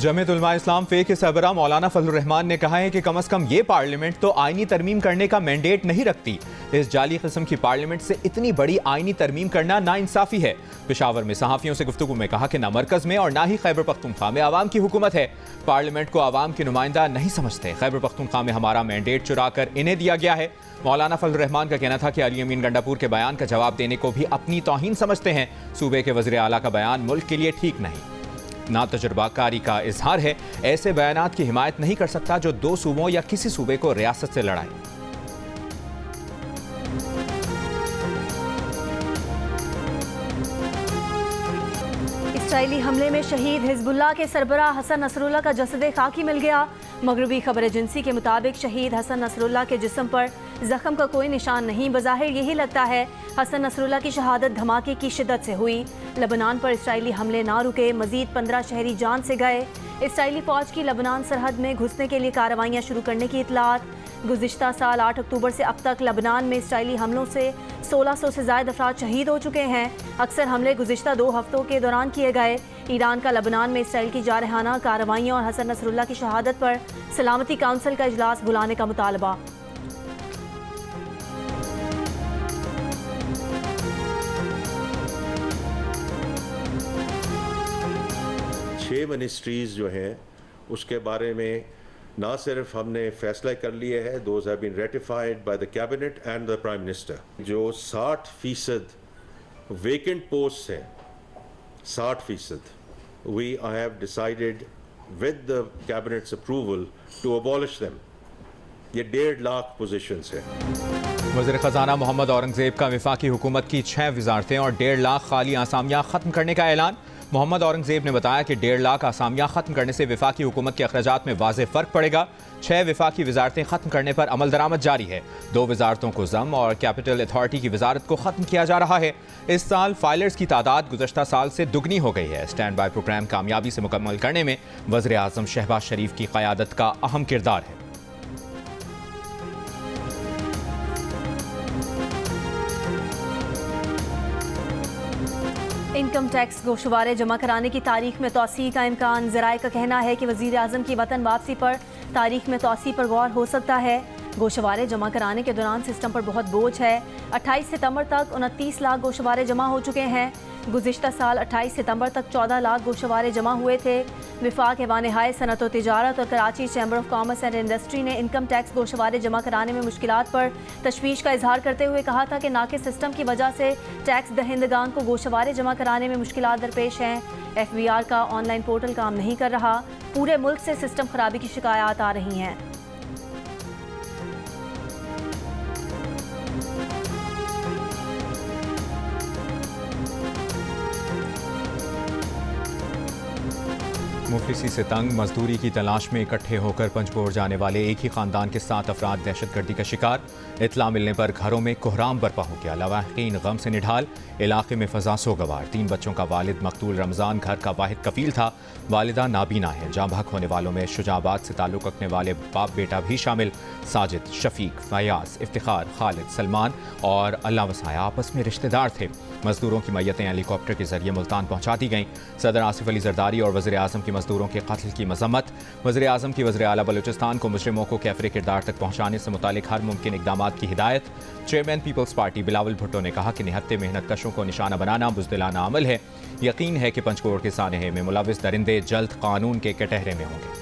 जमीयत उलमा इस्लाम फे के सरबरा मौलाना फजलुर रहमान ने कहा है कि कम से कम ये पार्लियामेंट तो आईनी तरमीम करने का मैंडेट नहीं रखती। इस जाली किस्म की पार्लियामेंट से इतनी बड़ी आईनी तरमीम करना नाइंसाफी है। पेशावर में सहाफियों से गुफ्तगू में कहा कि ना मरकज में और ना ही खैबर पख्तूनख्वा में आवाम की हुकूमत है। पार्लियामेंट को आवाम के नुमाइंदा नहीं समझते। खैबर पख्तूनख्वा में हमारा मैंडेट चुरा कर इन्हें दिया गया है। मौलाना फजलुर रहमान का कहना था कि अली अमीन गंडापुर के बयान का जवाब देने को भी अपनी तौहीन समझते हैं। सूबे के वज़ीर आला का बयान मुल्क के लिए ठीक नहीं, ना तजुर्बाकारी का इजहार है। ऐसे बयानात की हिमायत नहीं कर सकता जो दो सूबों या किसी सूबे को रियासत से लड़ाए। इसराइली हमले में शहीद हिजबुल्लाह के सरबराह हसन नसरुल्लाह का जसद खाकी मिल गया। मगरबी खबर एजेंसी के मुताबिक शहीद हसन नसरुल्लाह के जिस्म पर जख्म का कोई निशान नहीं। बज़ाहिर यही लगता है हसन नसरुल्लाह की शहादत धमाके की शिद्दत से हुई। लबनान पर इसराइली हमले ना रुके, मजीद 15 शहरी जान से गए। इसराइली फ़ौज की लबनान सरहद में घुसने के लिए कार्रवाइयाँ शुरू करने की इतलात। गुज़िश्ता साल 8 अक्टूबर से अब तक लबनान में इसराइली हमलों से 1600 से ज़ायद अफराद शहीद हो चुके हैं। अक्सर हमले गुज़िश्ता 2 हफ्तों के दौरान किए गए। ईरान का लबनान में इसराइल की जारहाना कार्रवाइयों और हसन नसरुल्लाह की शहादत पर सलामती काउंसिल का इजलास बुलाने का मुतालबा। मिनिस्ट्रीज जो हैं उसके बारे में ना सिर्फ हमने फैसला कर लिए है, those have been ratified by the cabinet and the prime minister. जो 60% वेकेंट पोस्ट हैं, 60%, we have decided with the cabinet's approval to abolish them. ये 1.5 लाख पोजीशंस हैं। वज़ीर ख़जाना मोहम्मद औरंगज़ेब का वफाकी हुकूमत की 6 वज़ारतें और 1.5 लाख खाली आसामियाँ ख़त्म करने का ऐलान। मोहम्मद औरंगज़ेब ने बताया कि 1.5 लाख आसामियाँ ख़त्म करने से वफाकी हुकूमत के अखराजात में वाज़ेह फ़र्क पड़ेगा। 6 वफाकी वज़ारतें ख़त्म करने पर अमल दरामद जारी है। 2 वज़ारतों को ज़म और कैपिटल अथॉरिटी की वज़ारत को ख़त्म किया जा रहा है। इस साल फाइलर्स की तादाद गुज़श्ता साल से दुगनी हो गई है। स्टैंड बाई प्रोग्राम कामयाबी से मुकम्मल करने में वज़ीर आज़म शहबाज शरीफ की क़यादत का अहम किरदार है। इनकम टैक्स गोशवारे जमा कराने की तारीख में तौसी का इम्कान। ज़राए का कहना है कि वज़ीर आज़म की वतन वापसी पर तारीख में तौसी पर गौर हो सकता है। गोशवारे जमा कराने के दौरान सिस्टम पर बहुत बोझ है। 28 सितंबर तक 29 लाख गोशवारे जमा हो चुके हैं। गुज़िश्ता साल 28 सितंबर तक 14 लाख गोशवारे जमा हुए थे। विफाक ऐवान हाय सनत व तिजारत और Karachi chamber of commerce and industry ने इनकम टैक्स गोशवारे जमा कराने में मुश्किलात पर तशवीश का इजहार करते हुए कहा था कि नाक़िस सिस्टम की वजह से टैक्स दहिंदगान को गोशवारे जमा कराने में मुश्किलात दरपेश हैं। FBR का ऑनलाइन पोर्टल काम नहीं कर रहा। पूरे मुल्क से सिस्टम खराबी की शिकायत आ रही हैं। मुफलिसी से तंग मजदूरी की तलाश में इकट्ठे होकर पंजकोर जाने वाले एक ही खानदान के 7 अफराद दहशतगर्दी का शिकार। इतला मिलने पर घरों में कोहराम बरपा हो गया। लवाहिकीन गम से निढाल। इलाके में फजा सोगवार। 3 बच्चों का वालिद मकतूल रमज़ान घर का वाहिद कफील था। वालिदा नाबीना है। जाँ बहक होने वालों में शुजाबाद से ताल्लुक़ रखने वाले बाप बेटा भी शामिल। साजिद, शफीक, फयाज, इफ्तिखार, खालिद, सलमान और अल्लाह वसाया आपस में रिश्तेदार थे। मजदूरों की मैयतें हेलीकॉप्टर के जरिए मुल्तान पहुँचा दी गईं। सदर आसिफ अली जरदारी और वज़ीर आज़म की मजदूरों के कत्ल की मजम्मत। वज़ीर आज़म की वज़ीर आला बलूचिस्तान को मुजरिमों को कैफरे किरदार तक पहुँचाने से मुतालिक हर मुमकिन इक़दामात की हिदायत। चेयरमैन पीपल्स पार्टी बिलावल भुट्टो ने कहा कि निहत्ते मेहनत कशों को निशाना बनाना बुज़दिलाना अमल है। यकीन है कि पंचकोर के सानहे में मुलविस दरिंदे जल्द कानून के कटहरे में होंगे।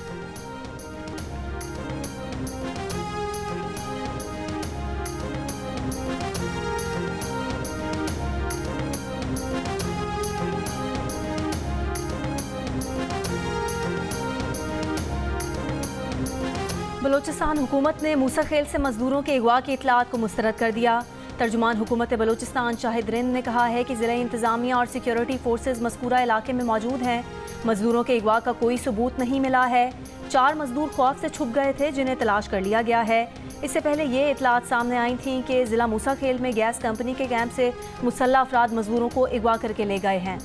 बलोचिस्तान हुकूमत ने मूसा खेल से मजदूरों के अगवा की इतलात को मुस्तरद कर दिया। तर्जुमान हुकूमत बलोचिस्तान शाहिद रिंद ने कहा है कि ज़िला इंतज़ामिया और सिक्योरिटी फोर्सेज मज़कूरा इलाके में मौजूद हैं। मजदूरों के अगवा का कोई सबूत नहीं मिला है। 4 मजदूर खौफ से छुप गए थे जिन्हें तलाश कर लिया गया है। इससे पहले ये इतलात सामने आई थी कि ज़िला मूसा खेल में गैस कंपनी के कैंप से मुसल्लह अफराद मजदूरों को अगवा करके ले गए हैं।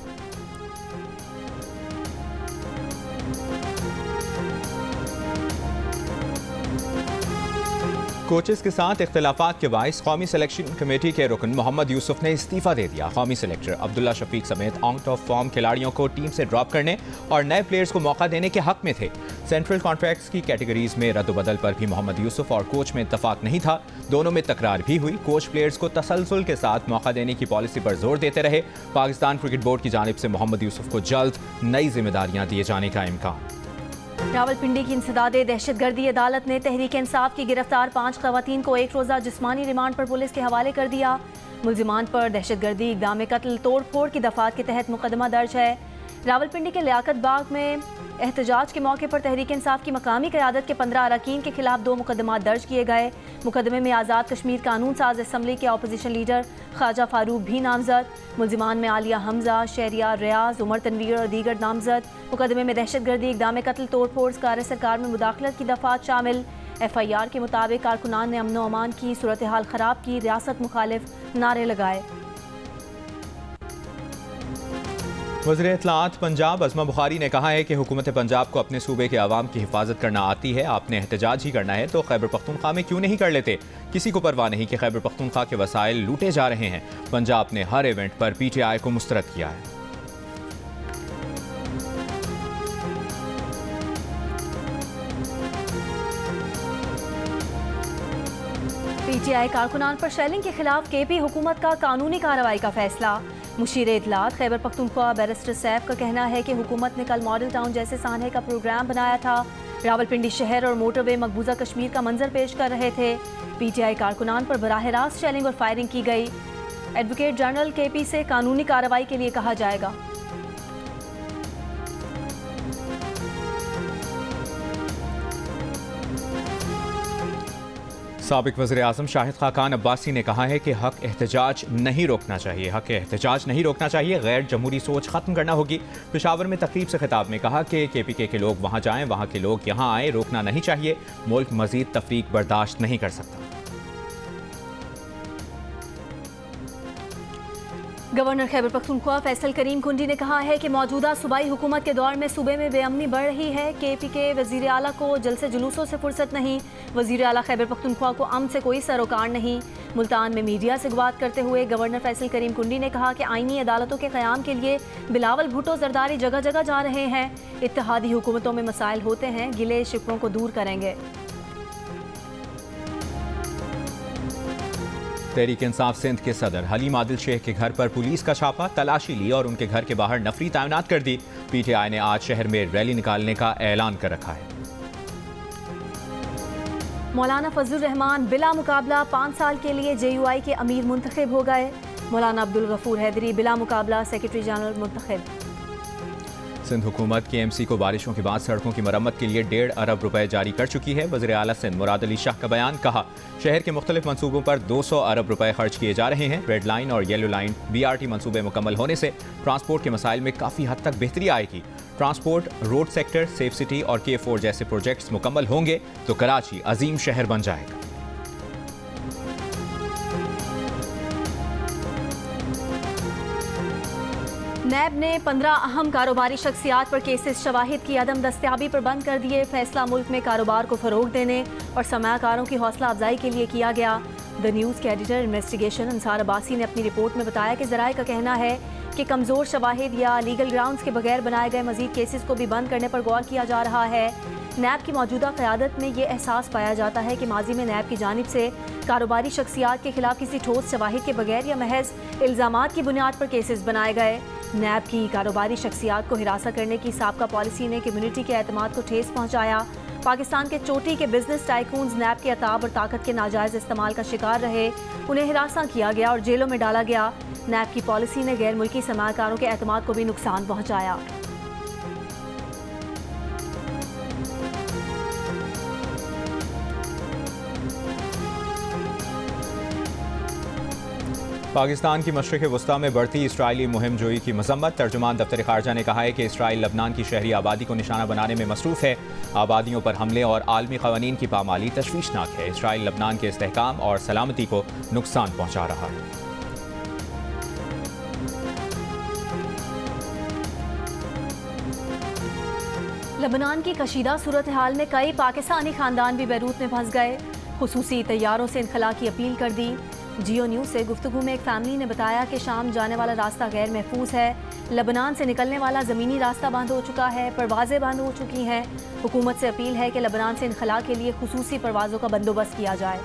कोचेस के साथ इख्तिलाफात के बायस कौमी सिलेक्शन कमेटी के रुकन मोहम्मद यूसुफ ने इस्तीफा दे दिया। कौमी सिलेक्टर अब्दुल्ला शफीक समेत आउट ऑफ फॉर्म खिलाड़ियों को टीम से ड्रॉप करने और नए प्लेयर्स को मौका देने के हक में थे। सेंट्रल कॉन्ट्रैक्ट्स की कैटेगरीज में रद्द-बदल पर भी मोहम्मद यूसुफ और कोच में इत्तफाक नहीं था। दोनों में तकरार भी हुई। कोच प्लेयर्स को तसलसल के साथ मौका देने की पॉलिसी पर जोर देते रहे। पाकिस्तान क्रिकेट बोर्ड की जानिब से मोहम्मद यूसुफ को जल्द नई जिम्मेदारियां दिए जाने का इम्कान। रावलपिंडी की इंसदादे दहशतगर्दी अदालत ने तहरीक इंसाफ की गिरफ्तार 5 खवातीन को एक रोज़ा जिस्मानी रिमांड पर पुलिस के हवाले कर दिया। मुल्जिमान पर दहशतगर्दी, इक़दाम कत्ल, तोड़ फोड़ की दफात के तहत मुकदमा दर्ज है। रावलपिंडी के लियाकत बाग में एहतजाज के मौके पर तहरीक इंसाफ की मकामी क़यादत के 15 अरकान के खिलाफ 2 मुकदमा दर्ज किए गए। मुकदमे में आज़ाद कश्मीर कानून साज असम्बली के अपोजिशन लीडर ख्वाजा फारूक भी नामजद। मुल्जिमान में आलिया हमजा, शहरियार रियाज, उमर तनवीर और दीगर नामजद। मुकदमे में दहशतगर्दी, इक़दाम कत्ल, तोड़ फोड़, कार सरकार में मुदाखलत की दफात शामिल। FIR के मुताबिक कारकुनान ने अमन अमान की सूरत हाल ख़राब की, रियासत मुखालिफ नारे लगाए। वज़ीर इत्तलाआत पंजाब अज़मा बुखारी ने कहा है कि हुकूमत पंजाब को अपने सूबे के आवाम की हिफाजत करना आती है। आपने एहतजाज ही करना है तो खैबर पख्तूनख्वा में क्यों नहीं कर लेते? किसी को परवाह नहीं कि खैबर पख्तूनख्वा के वसाइल लूटे जा रहे हैं। पंजाब ने हर इवेंट पर PTI को मुस्तरद किया है। PTI कारकुनान पर शेलिंग के खिलाफ KP हुकूमत का कानूनी कार्रवाई का फैसला। मुशीर इत्तलाआत खैबर पख्तूनख्वा बैरिस्टर सैफ का कहना है कि हुकूमत ने कल मॉडल टाउन जैसे सानहे का प्रोग्राम बनाया था। रावलपिंडी शहर और मोटरवे मकबूजा कश्मीर का मंजर पेश कर रहे थे। PTI कारकुनान पर बराह रास्त शेलिंग और फायरिंग की गई। एडवोकेट जनरल KP से कानूनी कार्रवाई के लिए कहा जाएगा। साबिक वज़ीर आज़म शाहिद खाकान अब्बासी ने कहा है कि हक एहतजाज नहीं रोकना चाहिए। हक एहतजाज नहीं रोकना चाहिए, गैर जमहूरी सोच ख़त्म करना होगी। पेशावर में तकरीब से खिताब में कहा कि KPK के लोग वहाँ जाएँ, वहाँ के लोग यहाँ आएँ, रोकना नहीं चाहिए। मुल्क मज़ीद तफरीक बर्दाश्त नहीं कर सकता। गवर्नर खैबर पख्तूनख्वा फैसल करीम कुंडी ने कहा है कि मौजूदा सूबाई हुकूमत के दौर में सूबे में बेअमनी बढ़ रही है। KPK वज़ीर आला को जलसे जुलूसों से फुर्सत नहीं। वज़ीर आला खैबर पख्तूनख्वा को अमन से कोई सरोकार नहीं। मुल्तान में मीडिया से बात करते हुए गवर्नर फैसल करीम कुंडी ने कहा कि आईनी अदालतों के क़याम के लिए बिलावल भुट्टो जरदारी जगह जगह जा रहे हैं। इत्तेहादी हुकूमतों में मसाइल होते हैं, गिले शिकवों को दूर करेंगे। तहरीक इंसाफ सिंध के सदर हलीम आदिल शेख के घर पर पुलिस का छापा, तलाशी ली और उनके घर के बाहर नफरी तैनात कर दी। PTI ने आज शहर में रैली निकालने का ऐलान कर रखा है। मौलाना फजलुर रहमान बिला मुकाबला 5 साल के लिए JUI के अमीर मुंतखब हो गए। मौलाना अब्दुल गफूर हैदरी बिला मुकाबला सेक्रेटरी जनरल मुंतखब। सिंध हुकूमत KMC को बारिशों के बाद सड़कों की मरम्मत के लिए 1.5 अरब रुपए जारी कर चुकी है। वज़ीर आला सिंध मुराद अली शाह का बयान, कहा शहर के मुख्तलिफ मनसूबों पर 200 अरब रुपए खर्च किए जा रहे हैं। रेड लाइन और येलो लाइन BRT मनसूबे मुकम्मल होने से ट्रांसपोर्ट के मसाइल में काफ़ी हद तक बेहतरी आएगी। Transport, road sector, safe city और K4 जैसे प्रोजेक्ट्स मुकम्मल होंगे तो कराची अजीम शहर बन जाएगा। नैब ने 15 अहम कारोबारी शख्सियात पर केसेस शवाहिद की अदम दस्तयाबी पर बंद कर दिए। फैसला मुल्क में कारोबार को फ़रोग देने और सरमायाकारों की हौसला अफजाई के लिए किया गया। द न्यूज़ के एडिटर इन्वेस्टिगेशन अंसार अब्बासी ने अपनी रिपोर्ट में बताया कि ज़राए का कहना है कि कमज़ोर शवाहिद या लीगल ग्राउंड्स के बगैर बनाए गए मज़ीद केसेस को भी बंद करने पर गौर किया जा रहा है। नैब की मौजूदा क़यादत में ये एहसास पाया जाता है कि माजी में नैब की जानिब से कारोबारी शख्सियात के खिलाफ किसी ठोस शवाहिद के बगैर या महज इल्ज़ामात की बुनियाद पर केसेस बनाए गए। नैब की कारोबारी शख्सियात को हिरासत करने की साबका पॉलिसी ने कम्युनिटी के एतमाद को ठेस पहुँचाया। पाकिस्तान के चोटी के बिजनेस टाइकून्स नैब के अताब और ताकत के नाजायज़ इस्तेमाल का शिकार रहे। उन्हें हिरासत किया गया और जेलों में डाला गया। नैब की पॉलिसी ने गैर मुल्की सरमायाकारों के एतमाद को भी नुकसान पहुँचाया। पाकिस्तान की मशरिक़ वस्ता में बढ़ती इसराइली मुहिम जोई की मजम्मत। तर्जुमान दफ्तर खारजा ने कहा है कि इसराइल लबनान की शहरी आबादी को निशाना बनाने में मसरूफ़ है। आबादियों पर हमले और आलमी क़वानीन की पामाली तशवीशनाक है। इसराइल लबनान के इस्तेहकाम और सलामती को नुकसान पहुँचा रहा है। लबनान की कशीदा सूरत हाल में कई पाकिस्तानी खानदान भी बैरूत में फंस गए। खुसूसी तैयारों से इनखला की अपील कर दी। जियो न्यूज़ से गुफ्तगू में एक फैमिली ने बताया कि शाम जाने वाला रास्ता गैर महफूज है। लबनान से निकलने वाला ज़मीनी रास्ता बंद हो चुका है, परवाज़ें बंद हो चुकी हैं। हुकूमत से अपील है कि लबनान से इनखला के लिए खुसूसी परवाज़ों का बंदोबस्त किया जाए।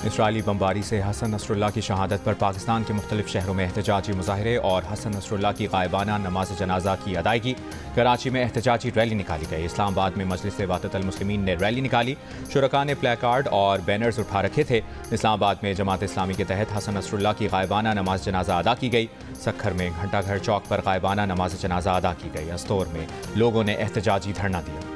इसराइली बमबारी से हसन नसरुल्लाह की शहादत पर पाकिस्तान के मुख्तलिफ शहरों में एहतजाजी मुजाहरे और हसन नसरुल्लाह की गायबाना नमाज जनाजा की अदायगी। कराची में एहतजाजी रैली निकाली गई। इस्लामाबाद में मजलिस वहदत मुस्लिमीन ने रैली निकाली। शुरका ने प्ले कार्ड और बैनर्स उठा रखे थे। इस्लामाबाद में जमात इस्लामी के तहत हसन नसरुल्लाह की गायबाना नमाज जनाजा अदा की गई। सक्खर में घंटाघर चौक पर गायबाना नमाज जनाजा अदा की गई। अस्तोर में लोगों ने एहतजाजी धरना दिया।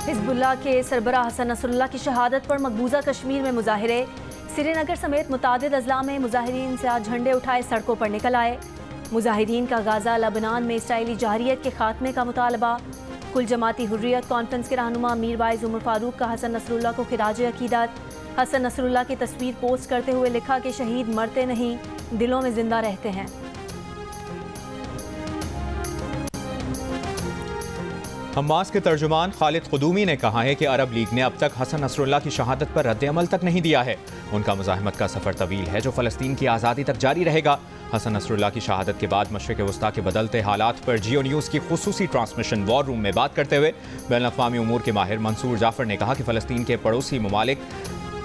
हिजबुल्लाह के सरबरा हसन नसरुल्लाह की शहादत पर मकबूजा कश्मीर में मुजाहिरे। श्रीनगर समेत मुतादिद अजला में मुजाहिरीन से आज झंडे उठाए सड़कों पर निकल आए। मुजाहिरीन का गाजा लबनान में इसराइली जारियत के खात्मे का मुतालबा। कुल जमाती हुर्रियत कॉन्फ्रेंस के रहनुमा मीर वाइज उमर फारूक का हसन नसरुल्लाह को खिराज अकीदत। हसन नसरुल्लाह की तस्वीर पोस्ट करते हुए लिखा कि शहीद मरते नहीं, दिलों में जिंदा रहते हैं। हमास के तर्जुमान खालिद कुदूमी ने कहा है कि अरब लीग ने अब तक हसन नसरुल्लाह की शहादत पर रद्द-ए-अमल तक नहीं दिया है। उनका मुज़ाहमत का सफ़र तवील है जो फ़लस्तीन की आज़ादी तक जारी रहेगा। हसन नसरुल्लाह की शहादत के बाद मशरिक़ वस्ता के बदलते हालात पर जियो न्यूज़ की खुसूसी ट्रांसमिशन वॉर रूम में बात करते हुए बैनुल-अक़वामी उमूर के माहिर मंसूर जाफ़र ने कहा कि फ़लस्तीन के पड़ोसी ममालिक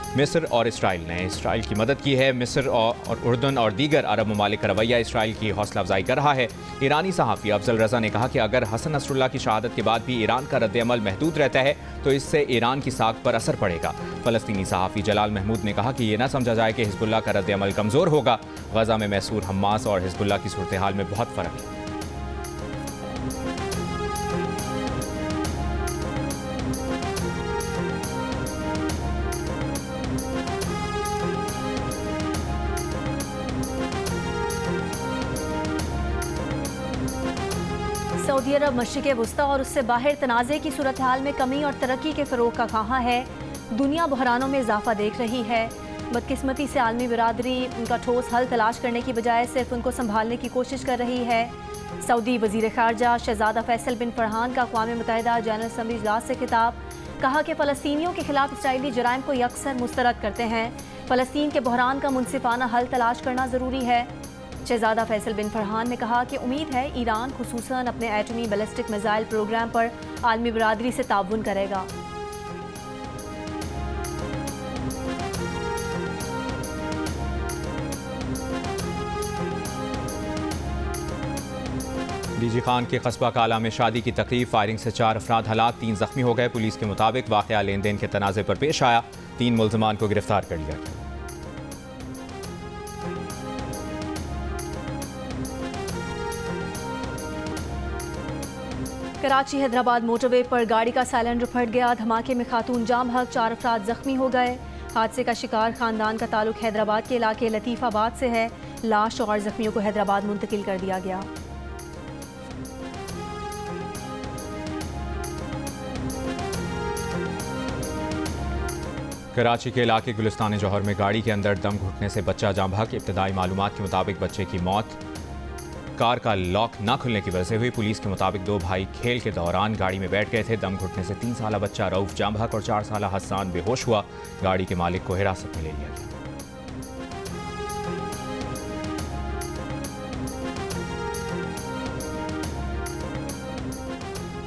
मिस्र और इसराइल ने इसराइल की मदद की है। मिस्र और उर्दन और दीगर अरब ममालिक का रवैया इसराइल की हौसला अफजाई कर रहा है। ईरानी सहाफ़ी अफजल रज़ा ने कहा कि अगर हसन नसरुल्लाह की शहादत के बाद भी ईरान का रद्द-ए-अमल महदूद रहता है तो इससे ईरान की साख पर असर पड़ेगा। फ़लस्तीनी सहाफ़ी जलाल महमूद ने कहा कि ये न समझा जाए कि हिजबुल्लाह का रद्द-ए-अमल कमज़ोर होगा। गज़ा में मैसूर हमास और हिजबुल्लाह की सूरत हाल में बहुत फ़र्क है। सऊदी अरब मशरिक़ वस्ता और उससे बाहर तनाज़े की सूरत हाल में कमी और तरक्की के फ़रोग़ का ख़्वाहां है। दुनिया बहरानों में इजाफा देख रही है। बदकिस्मती से आलमी बिरादरी उनका ठोस हल तलाश करने की बजाय सिर्फ उनको संभालने की कोशिश कर रही है। सऊदी वज़ीर ख़ारजा शहज़ादा फैसल बिन फरहान का अक़वाम मुत्तहिदा जनरल असम्बली इजलास से खिताब। कहा कि फ़लस्तीनियों के खिलाफ इसराइली जराइम को यकसर मुस्तरद करते हैं। फ़लस्तीन के बहरान का मुनसिफाना हल तलाश करना ज़रूरी है। शहज़ादा फैसल बिन फरहान ने कहा कि उम्मीद है ईरान खुसूसन अपने एटमी बैलिस्टिक मिसाइल प्रोग्राम पर आलमी बिरादरी से ताउन करेगा। डीजी खान के कस्बा काला में शादी की तकरीब, फायरिंग से 4 अफराद हलाक, 3 जख्मी हो गए। पुलिस के मुताबिक वाक़या लेन देन के तनाज़े पर पेश आया। 3 मुल्ज़िमान को गिरफ्तार कर लिया गया। कराची हैदराबाद मोटरवे पर गाड़ी का साइलेंसर फट गया। धमाके में खातून जाम हक, 4 अफराद जख्मी हो गए। हादसे का शिकार खानदान का ताल्लुक हैदराबाद के इलाके लतीफ़ाबाद से है। लाश और जख्मियों को हैदराबाद मुंतकिल कर दिया गया। कराची के इलाके गुलिस्तान जौहर में गाड़ी के अंदर दम घुटने से बच्चा जाम बहक। इब्तदाई मालूमात के मुताबिक बच्चे की मौत कार का लॉक न खुलने की वजह से हुई। पुलिस के मुताबिक 2 भाई खेल के दौरान गाड़ी में बैठ गए थे। दम घुटने से 3 साला बच्चा रऊफ जाम बहक और 4 साला हसन बेहोश हुआ। गाड़ी के मालिक को हिरासत में ले लिया गया।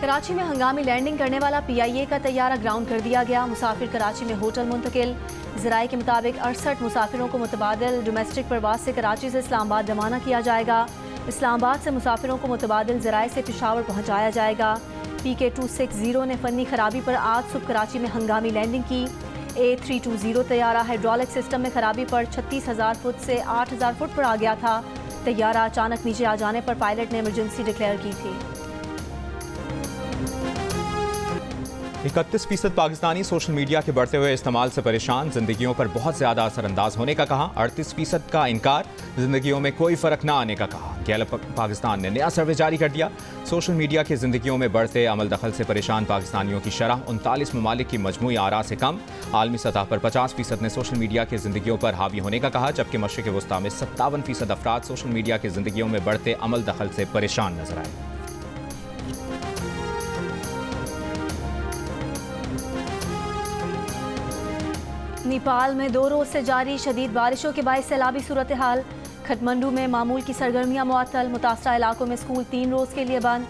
कराची में हंगामी लैंडिंग करने वाला PIA का तैयारा ग्राउंड कर दिया गया। मुसाफिर कराची में होटल मुंतकिल। ज़राए के मुताबिक 68 मुसाफिरों को मुतबादिल डोमेस्टिक प्रवास से कराची से इस्लामाबाद रवाना किया जाएगा। इस्लामाबाद से मुसाफिरों को मुतबादिल ज़राए से पेशावर पहुँचाया जाएगा। PK260 ने फनी खराबी पर आज सुबह कराची में हंगामी लैंडिंग की। A320 तैयारा हाइड्रोलिक सिस्टम में खराबी पर 36,000 फुट से 8,000 फुट पर आ गया था। तैयारा अचानक नीचे आ जाने पर पायलट ने इमरजेंसी डिक्लेयर की थी। 31% पाकिस्तानी सोशल मीडिया के बढ़ते हुए इस्तेमाल से परेशान, जिंदगियों पर बहुत ज्यादा असरअंदाज होने का कहा। 38% का इनकार, जिंदगियों में कोई फर्क ना आने का कहा। गैलप पाकिस्तान ने नया सर्वे जारी कर दिया। सोशल मीडिया की जिंदगियों में बढ़ते अमल दखल से परेशान पाकिस्तानियों की शरह 39 ममालिक की मजमूई आरा से कम। आलमी सतह पर 50% ने सोशल मीडिया की जिंदगियों पर हावी होने का कहा, जबकि मशरिक़ वस्ता में 57% अफराद सोशल मीडिया की जिंदगियों में बढ़ते अमल दखल से परेशान नजर आए। नेपाल में 2 रोज से जारी शदीद बारिशों के बायस सैलाबी सूरत हाल। खटमंडू में मामूल की सरगर्मियां मुअत्तल, मुतासरा इलाकों में स्कूल 3 रोज के लिए बंद।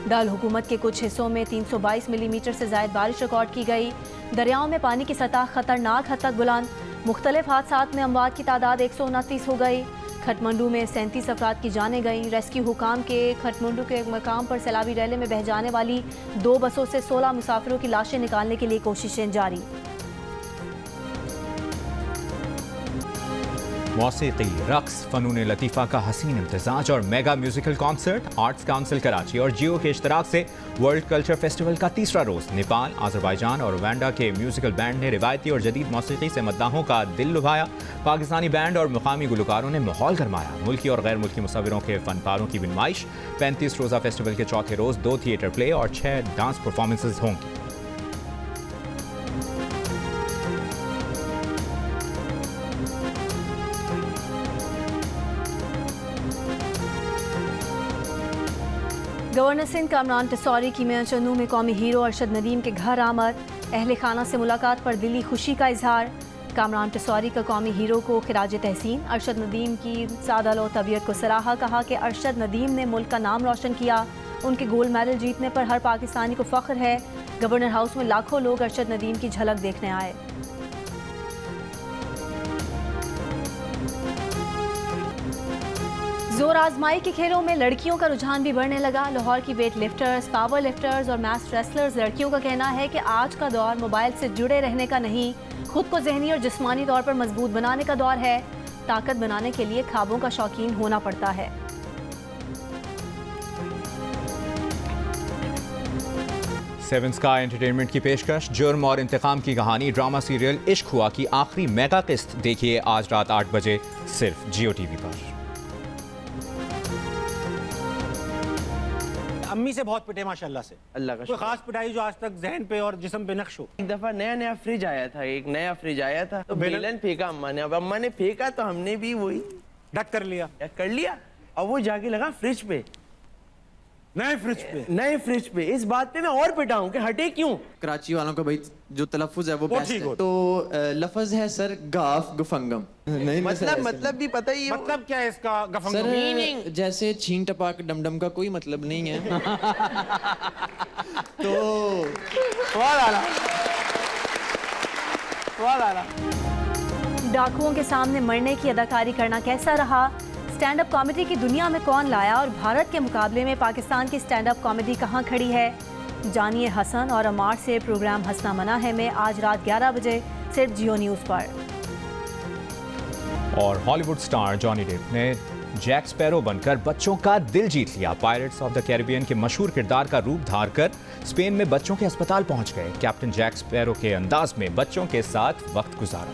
दाल हुकूमत के कुछ हिस्सों में 322 मिलीमीटर से ज़ायद बारिश रिकॉर्ड की गई। दरियाओं में पानी की सतह खतरनाक हद तक बुलंद। मुख्तलिफ हादसात में अमवात की तादाद 129 हो गई। खटमंडू में 37 अफराद की जानें गईं। रेस्क्यू हुकाम के खटमंडू के एक मकाम पर सैलाबी रैले में बह जाने वाली 2 बसों से 16 मुसाफिरों की लाशें निकालने के लिए कोशिशें जारी। मौसीकी, रक्स, फ़नून लतीफ़ा का हसीन इम्तिज़ाज और mega musical concert. Arts council Karachi और जियो के इश्तराक से वर्ल्ड कल्चर फेस्टिवल का तीसरा रोज़। नेपाल, आज़रबाईजान और रवांडा के म्यूजिकल बैंड ने रिवायती और जदीद मौसीकी से मद्दाहों का दिल लुभाया। पाकिस्तानी बैंड और मुकामी गुलकारों ने माहौल गरमाया। मुल्की और गैर मुल्की मुसव्विरों के फनपारों की नुमाइश। 35 रोज़ा फेस्टिवल के चौथे रोज़ 2 थिएटर प्ले और 6 डांस परफॉर्मेंसेज होंगी। गवर्नर सिंध कामरान टिसौरी की मियांचंदू में कौमी हीरो अरशद नदीम के घर आमद। अहले खाना से मुलाकात पर दिली खुशी का इजहार। कामरान टिसौरी का कौमी हीरो को खिराज तहसीन। अरशद नदीम की सादालो तबीयत को सराहा। कहा कि अरशद नदीम ने मुल्क का नाम रोशन किया। उनके गोल्ड मेडल जीतने पर हर पाकिस्तानी को फख्र है। गवर्नर हाउस में लाखों लोग अरशद नदीम की झलक देखने आए। जोर आजमाई के खेलों में लड़कियों का रुझान भी बढ़ने लगा। लाहौर की वेट लिफ्टर्स, पावर लिफ्टर्स और मैच रेसलर्स लड़कियों का कहना है कि आज का दौर मोबाइल से जुड़े रहने का नहीं, खुद को जहनी और जिस्मानी तौर पर मजबूत बनाने का दौर है। ताकत बनाने के लिए ख्वाबों का शौकीन होना पड़ता है। सेवन स्काई एंटरटेनमेंट की पेशकश जुर्म और इंतकाम की कहानी ड्रामा सीरियल इश्क हुआ की आखिरी मेगा किस्त देखिए आज रात 8 बजे सिर्फ जियो टीवी पर। अम्मी से बहुत पिटे माशाल्लाह से। अल्लाह का कोई खास पिटाई जो आज तक जहन पे और जिस्म पे नक्श हो? एक दफा नया फ्रिज आया था, तो बेलन फेंका अम्मा ने। अब अम्मा ने फेंका तो हमने भी वही डक कर लिया। अब वो जाके लगा फ्रिज पे, नए फ्रिज पे। इस बात पे मैं और पिटा हूँ कि हटे क्यों। कराची वालों का भाई जो तलफ्फुज है वो बेस्ट ठीक है। हो। तो लफ्ज है सर गाफ गुफंगम। नहीं मतलब भी पता ही है। मतलब क्या है इसका गफंगम? सर मीनिंग जैसे छींग टपाक डमडम का कोई मतलब नहीं है। तो डाकुओं के सामने मरने की अदाकारी करना कैसा रहा? स्टैंड अप कॉमेडी की दुनिया में कौन लाया और भारत के मुकाबले में पाकिस्तान की स्टैंड अप कॉमेडी कहां खड़ी है? जानिए हसन और अमार से प्रोग्राम हंसना मना है में आज रात 11 बजे सिर्फ जियो न्यूज़ पर। और हॉलीवुड स्टार जॉनी डेप ने जैक स्पैरो बनकर बच्चों का दिल जीत लिया। पायरेट्स ऑफ द कैरिबियन के मशहूर किरदार का रूप धार कर स्पेन में बच्चों के अस्पताल पहुंच गए। कैप्टन जैक स्पैरो के अंदाज में बच्चों के साथ वक्त गुजारा।